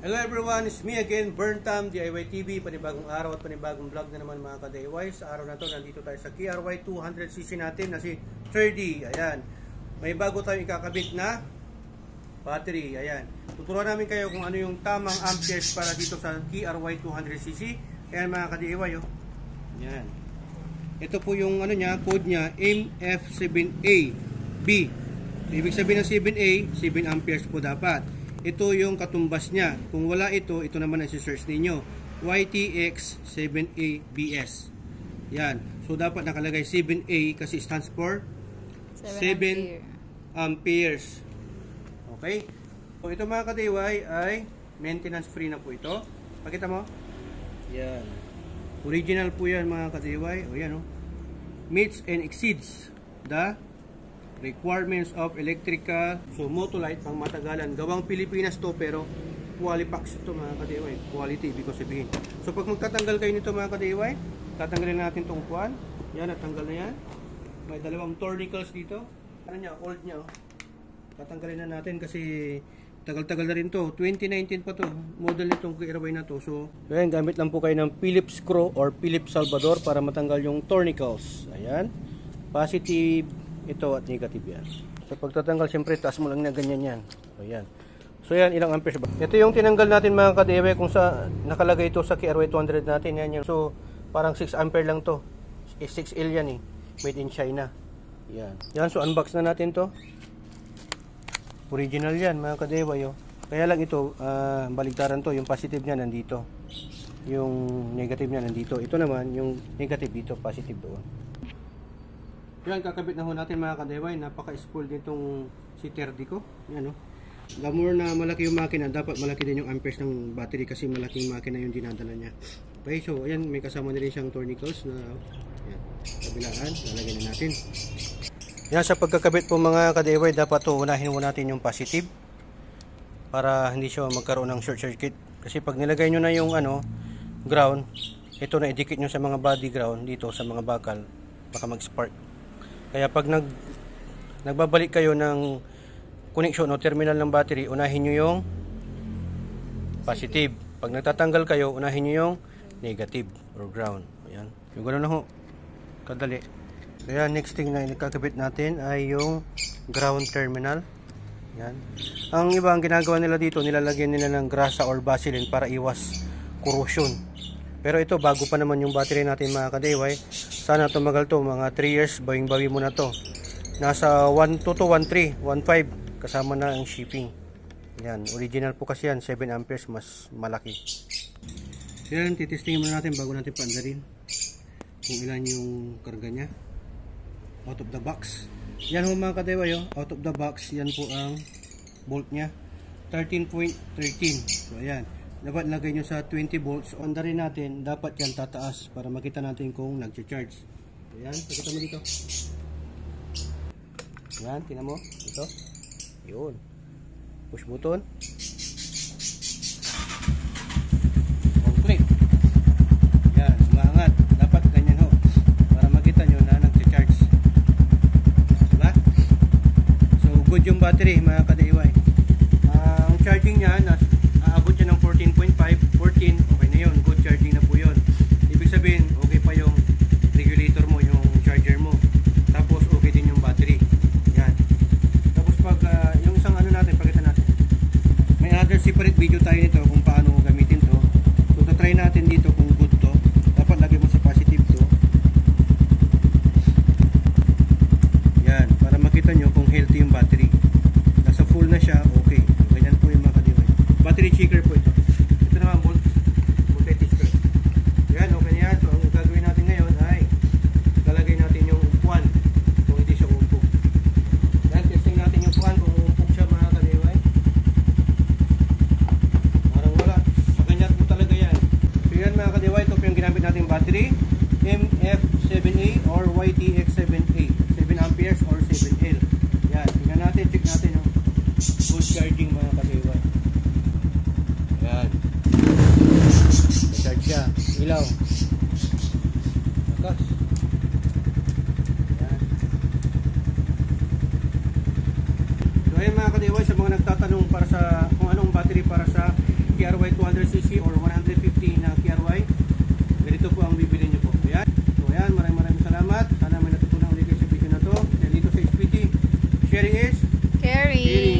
Hello everyone, it's me again, Burntam, DIY TV, panibagong araw at panibagong vlog na naman mga ka-DIY. Sa araw na to, nandito tayo sa KRY 200cc natin na si 30. Ayan, may bago tayong ikakabit na battery. Ayan, tuturuan namin kayo kung ano yung tamang amperes para dito sa KRY 200cc. Ayan mga ka-DIY, oh. Ayan, ito po yung ano niya, code niya, MF7AB. Ibig sabihin ng 7A, 7 amperes po dapat. Ito yung katumbas niya. Kung wala ito, ito naman ang si-search ninyo. YTX7ABS. Yan. So, dapat nakalagay 7A kasi stands for 7 amperes. Okay? So, ito mga ka-DIY ay maintenance free na po ito. Pakita mo. Yan. Original po yan mga ka-DIY. O yan o. Meets and exceeds the requirements of electrical. So Motolite pang matagalan, gawang Pilipinas to pero Qualipax ito mga ka-DIY, quality ibig sabihin. So pag magtatanggal kayo nito mga ka-DIY, tatanggalin natin itong upuan. Yan, natanggal na yan. May dalawang tornicles dito. Ano niya, old niya, oh. Tatanggalin na natin kasi tagal-tagal na rin to. 2019 pa to, model nitong KRY na to. So ayan, gamit lang po kayo ng Phillips screw or Phillips Salvador para matanggal yung tornicles. Ayan, positive ito at negative yan. So pagtatanggal, siyempre taas mo lang na ganyan yan. So yan. So yan, ilang amperes ba? Ito yung tinanggal natin mga ka-DIY kung sa nakalagay ito sa KRY 200 natin. Yan yun. So parang 6 ampere lang to. 6L yan eh. Made in China. Yan. Yan, so unbox na natin to. Original yan mga ka-DIY, oh. Kaya lang ito, baligtaran to. Yung positive niya nandito. Yung negative niya nandito. Ito naman, yung negative dito, positive doon. Yan, kakabit na ho natin mga ka-DIY. Napaka-spool nitong si 30 ko. Yan, oh. The more na malaki yung makina, dapat malaki din yung amperes ng battery kasi malaking makina yung dinadala niya. Okay, so ayan, may kasama na rin siyang tornicles na yan, kabilaan. Lalagyan na natin. Yan, sa pagkakabit po mga ka-DIY, dapat to unahin mo natin yung positive para hindi siya magkaroon ng short circuit. Kasi pag nilagay nyo na yung ano, ground, ito na idikit nyo sa mga body ground dito sa mga bakal, baka mag-spark. Kaya pag nagbabalik kayo ng connection o terminal ng battery, unahin nyo yung positive. Pag nagtatanggal kayo, unahin nyo yung negative or ground. Ayan. Yung gano'n na ho. Kadali. Kaya next thing na ikakabit natin ay yung ground terminal. Ayan. Ang iba, ang ginagawa nila dito, nilalagyan nila ng grasa or vaseline para iwas corrosion. Pero ito, bago pa naman yung battery natin mga ka-DIY. Sana tumagal to, mga 3 years, bawing-bawi mo na to. Nasa 1.2 to 1.3, 1.5, kasama na ang shipping. Yan, original po kasi yan, 7 amperes, mas malaki. Yan, titestingin muna natin bago natin paandarin kung ilan yung karga niya. Out of the box. Yan ho mga ka-DIY, oh. Out of the box, yan po ang bolt niya. 13.13. So ayan. Dapat lagay nyo sa 20 volts. Onda rin natin, dapat yan tataas para makita natin kung nag-charge. Ayan, pakita mo dito. Ayan, tingnan mo. Ito. Yun. Push button. On click. Ayan, umaangat. Dapat ganyan ho. Para makita nyo na nag-charge. Diba? So, good yung battery mga ka-DIY. Ang charging niya, aabot siya ng 14.5, 14, okay na yun, good charging na po yun. Ibig sabihin, okay pa yung regulator mo, yung charger mo. Tapos, okay din yung battery. Yan. Tapos, pag, yung isang ano natin, pakita natin. May other separate video tayo nito kung paano gamitin to. So, tatry natin dito kung good to. Dapat lagay mo sa positive to. Yan, para makita nyo kung healthy yung battery. Nasa full na siya, okay. So, ganyan po yung mga ka-DIY. Battery checker po ito. Ito naman, voltage checker. Yan, okay na yan. So, ang gagawin natin ngayon ay lalagay natin yung upuan kung hindi siya uumpog. Yan, testing natin yung upuan kung uumpog siya mga ka-DIY. Parang wala. Sa ganyan po talaga yan. So yan mga ka-DIY, ito po yung ginamit natin battery. MF7A or YTX7A. 7 amperes or 7L. Yan, tingnan natin, check natin. Oh. Good charging mga ka-DIY. Yan. Charge siya. Ilaw. Lakas. Yan. So ayun mga ka-DIY, sa mga nagtatanong para sa kung anong battery para sa KRY 200cc or 150 na KRY, ganito po ang bibili nyo po. Ayan. So ayan, maraming salamat. Sana may natutunan ulit kayo sa video na to. And dito sa SPT, sharing is Caring.